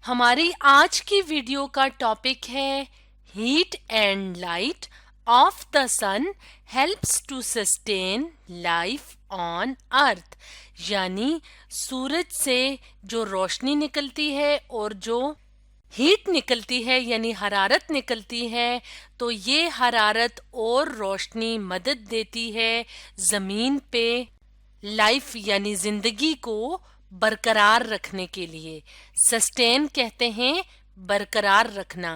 हमारी आज की वीडियो का टॉपिक है heat and light of the sun helps to sustain life on earth. यानी सूरज से जो रोशनी निकलती है और जो हीट निकलती है यानी हरारत निकलती है, तो ये हरारत और रोशनी मदद देती है जमीन पे लाइफ यानी जिंदगी को बरकरार रखने के लिए। सस्टेन कहते हैं बरकरार रखना,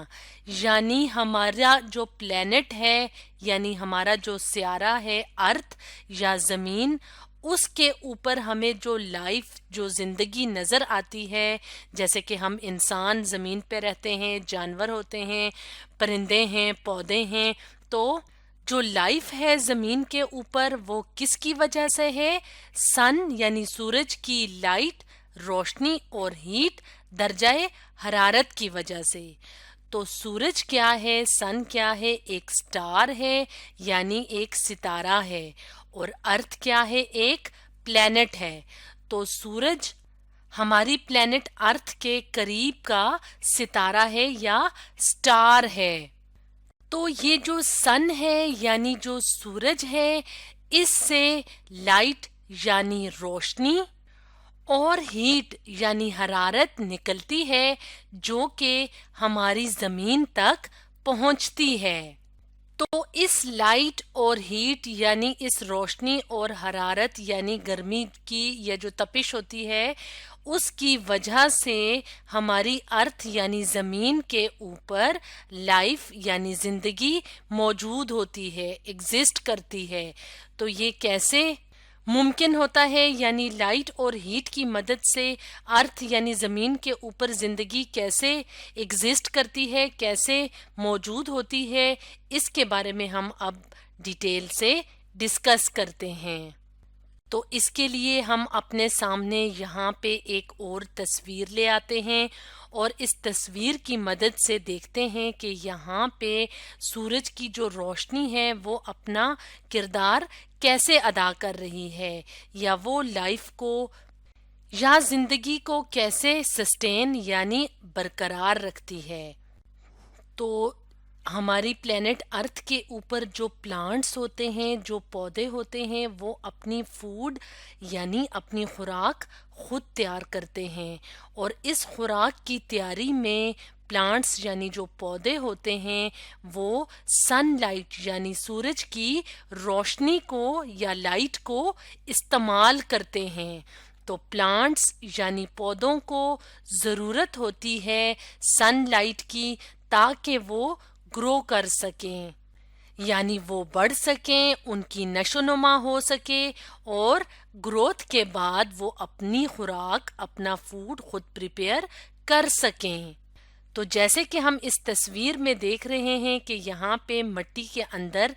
यानी हमारा जो प्लेनेट है यानी हमारा जो सियारा है अर्थ या जमीन, उसके ऊपर हमें जो लाइफ जो जिंदगी नजर आती है, जैसे कि हम इंसान जमीन पे रहते हैं, जानवर होते हैं, परिंदे हैं, पौधे हैं, तो जो लाइफ है जमीन के ऊपर वो किसकी वजह से है? सन यानी सूरज की लाइट, रोशनी और हीट दर्जाए हरारत की वजह से। तो सूरज क्या है, सन क्या है? एक स्टार है यानी एक सितारा है, और अर्थ क्या है? एक प्लेनेट है। तो सूरज हमारी प्लेनेट अर्थ के करीब का सितारा है या स्टार है। तो ये जो सन है यानी जो सूरज है, इससे लाइट यानी रोशनी और हीट यानी हरारत निकलती है जो कि हमारी जमीन तक पहुंचती है। तो इस लाइट और हीट यानी इस रोशनी और हरारत यानी गर्मी की या जो तपिश होती है, उसकी वजह से हमारी अर्थ यानी जमीन के ऊपर लाइफ यानी जिंदगी मौजूद होती है, एग्जिस्ट करती है। तो ये कैसे मुमकिन होता है? यानी लाइट और हीट की मदद से अर्थ यानी जमीन के ऊपर जिंदगी कैसे एग्जिस्ट करती है, कैसे मौजूद होती है, इसके बारे में हम अब डिटेल से डिस्कस करते हैं। तो इसके लिए हम अपने सामने यहाँ पे एक और तस्वीर ले आते हैं और इस तस्वीर की मदद से देखते हैं कि यहाँ पे सूरज की जो रोशनी है वो अपना किरदार कैसे अदा कर रही है, या वो लाइफ को या जिंदगी को कैसे सस्टेन यानी बरकरार रखती है। तो हमारी प्लेनेट अर्थ के ऊपर जो प्लांट्स होते हैं, जो पौधे होते हैं, वो अपनी फूड यानी अपनी खुराक खुद तैयार करते हैं, और इस खुराक की तैयारी में प्लांट्स यानी जो पौधे होते हैं वो सनलाइट यानी सूरज की रोशनी को या लाइट को इस्तेमाल करते हैं। तो प्लांट्स यानी पौधों को ज़रूरत होती है सनलाइट की, ताकि वो ग्रो कर सकें, यानी वो बढ़ सकें, उनकी नशोनुमा हो सके, और ग्रोथ के बाद वो अपनी खुराक अपना फूड खुद प्रिपेयर कर सकें। तो जैसे कि हम इस तस्वीर में देख रहे हैं कि यहाँ पे मिट्टी के अंदर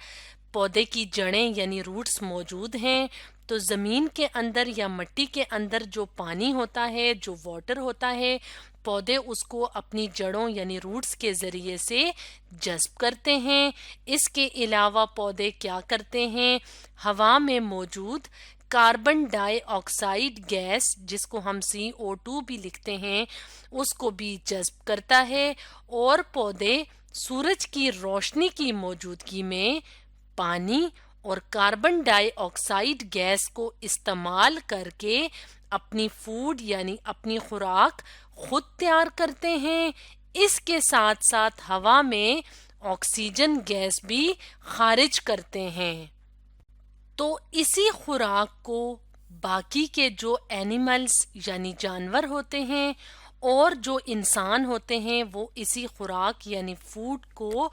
पौधे की जड़ें यानी रूट्स मौजूद हैं। तो ज़मीन के अंदर या मिट्टी के अंदर जो पानी होता है, जो वाटर होता है, पौधे उसको अपनी जड़ों यानी रूट्स के ज़रिए से जज़्ब करते हैं। इसके अलावा पौधे क्या करते हैं? हवा में मौजूद कार्बन डाइऑक्साइड गैस, जिसको हम CO2 भी लिखते हैं, उसको भी जज़्ब करता है, और पौधे सूरज की रोशनी की मौजूदगी में पानी और कार्बन डाइऑक्साइड गैस को इस्तेमाल करके अपनी फूड यानी अपनी खुराक खुद तैयार करते हैं। इसके साथ साथ हवा में ऑक्सीजन गैस भी खारिज करते हैं। तो इसी खुराक को बाकी के जो एनिमल्स यानी जानवर होते हैं और जो इंसान होते हैं, वो इसी खुराक यानी फूड को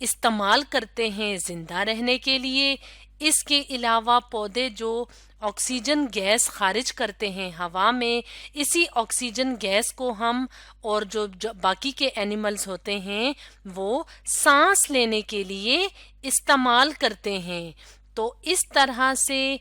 इस्तेमाल करते हैं जिंदा रहने के लिए। इसके अलावा पौधे जो ऑक्सीजन गैस खारिज करते हैं हवा में, इसी ऑक्सीजन गैस को हम और जो बाकी के एनिमल्स होते हैं वो सांस लेने के लिए इस्तेमाल करते हैं। तो इस तरह से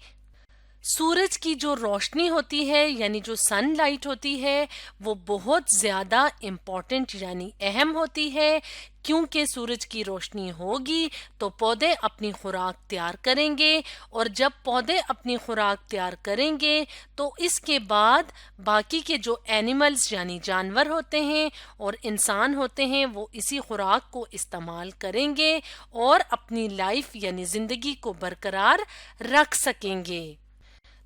سورج کی جو روشنی ہوتی ہے یعنی جو سن لائٹ ہوتی ہے وہ بہت زیادہ امپورٹنٹ یعنی اہم ہوتی ہے، کیونکہ سورج کی روشنی ہوگی تو پودے اپنی خوراک تیار کریں گے، اور جب پودے اپنی خوراک تیار کریں گے تو اس کے بعد باقی کے جو اینیملز یعنی جانور ہوتے ہیں اور انسان ہوتے ہیں وہ اسی خوراک کو استعمال کریں گے اور اپنی لائف یعنی زندگی کو برقرار رکھ سکیں گے۔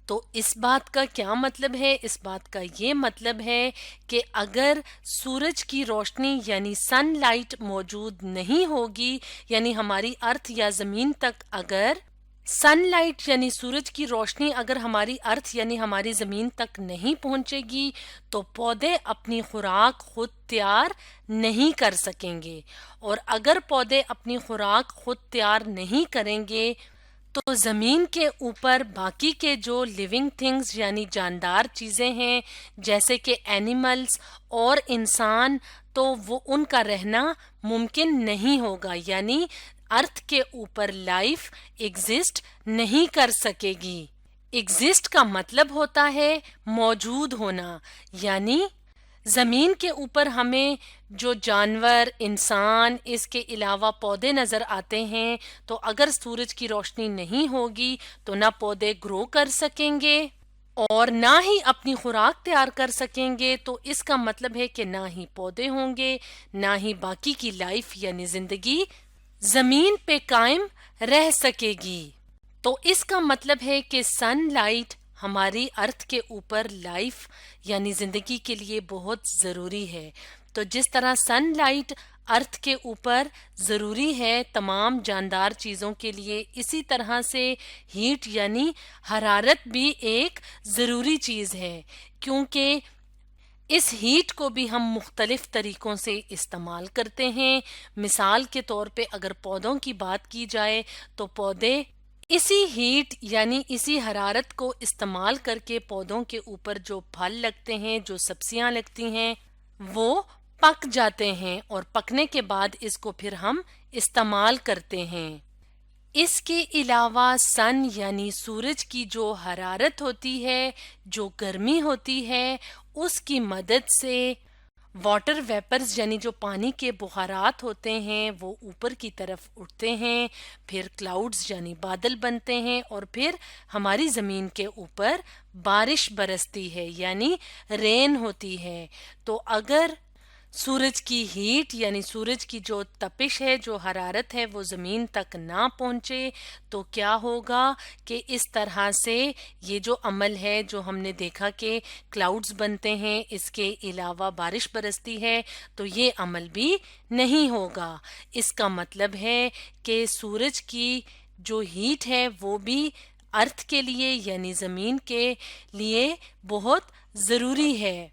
تو اس بات کا کیا مطلب ہے؟ اس بات کا یہ مطلب ہے کہ اگر سورج کی روشنی یعنی سن لائٹ موجود نہیں ہوگی، یعنی ہماری ارتھ یا زمین تک اگر سن لائٹ یعنی سورج کی روشنی اگر ہماری ارتھ یعنی ہماری زمین تک نہیں پہنچے گی تو پودے اپنی خوراک خود تیار نہیں کر سکیں گے، اور اگر پودے اپنی خوراک خود تیار نہیں کریں گے تو زمین کے اوپر باقی کے جو لیونگ تھنگز یعنی جاندار چیزیں ہیں جیسے کہ اینیملز اور انسان، تو وہ ان کا رہنا ممکن نہیں ہوگا، یعنی ارتھ کے اوپر لائف ایگزسٹ نہیں کر سکے گی۔ ایگزسٹ کا مطلب ہوتا ہے موجود ہونا، یعنی زمین کے اوپر ہمیں جو جانور، انسان، اس کے علاوہ پودے نظر آتے ہیں، تو اگر سورج کی روشنی نہیں ہوگی تو نہ پودے گرو کر سکیں گے اور نہ ہی اپنی خوراک تیار کر سکیں گے، تو اس کا مطلب ہے کہ نہ ہی پودے ہوں گے نہ ہی باقی کی لائف یعنی زندگی زمین پہ قائم رہ سکے گی۔ تو اس کا مطلب ہے کہ سن لائٹ ہماری ارتھ کے اوپر لائف یعنی زندگی کے لیے بہت ضروری ہے۔ تو جس طرح سن لائٹ ارتھ کے اوپر ضروری ہے تمام جاندار چیزوں کے لیے، اسی طرح سے ہیٹ یعنی حرارت بھی ایک ضروری چیز ہے، کیونکہ اس ہیٹ کو بھی ہم مختلف طریقوں سے استعمال کرتے ہیں۔ مثال کے طور پہ اگر پودوں کی بات کی جائے تو پودے اسی ہیٹ یعنی اسی حرارت کو استعمال کر کے پودوں کے اوپر جو پھل لگتے ہیں، جو سبزیاں لگتی ہیں، وہ پک جاتے ہیں اور پکنے کے بعد اس کو پھر ہم استعمال کرتے ہیں۔ اس کے علاوہ سن یعنی سورج کی جو حرارت ہوتی ہے، جو گرمی ہوتی ہے، اس کی مدد سے واٹر ویپرز یعنی جو پانی کے بخارات ہوتے ہیں وہ اوپر کی طرف اٹھتے ہیں، پھر کلاؤڈز یعنی بادل بنتے ہیں اور پھر ہماری زمین کے اوپر بارش برستی ہے یعنی رین ہوتی ہے۔ تو اگر سورج کی ہیٹ یعنی سورج کی جو تپش ہے، جو حرارت ہے، وہ زمین تک نہ پہنچے تو کیا ہوگا کہ اس طرح سے یہ جو عمل ہے جو ہم نے دیکھا کہ کلاؤڈز بنتے ہیں، اس کے علاوہ بارش برستی ہے، تو یہ عمل بھی نہیں ہوگا۔ اس کا مطلب ہے کہ سورج کی جو ہیٹ ہے وہ بھی ارتھ کے لیے یعنی زمین کے لیے بہت ضروری ہے،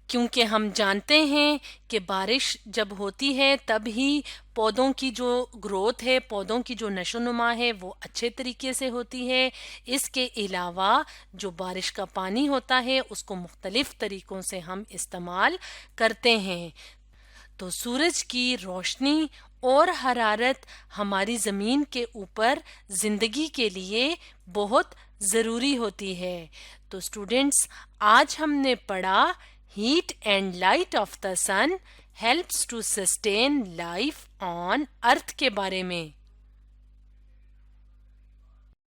کیونکہ ہم جانتے ہیں کہ بارش جب ہوتی ہے تب ہی پودوں کی جو گروتھ ہے، پودوں کی جو نشو و نما ہے وہ اچھے طریقے سے ہوتی ہے۔ اس کے علاوہ جو بارش کا پانی ہوتا ہے اس کو مختلف طریقوں سے ہم استعمال کرتے ہیں۔ تو سورج کی روشنی اور حرارت ہماری زمین کے اوپر زندگی کے لیے بہت ضروری ہوتی ہے۔ تو اسٹوڈنٹس، آج ہم نے پڑھا Heat and light of the sun helps to sustain life on earth کے بارے میں۔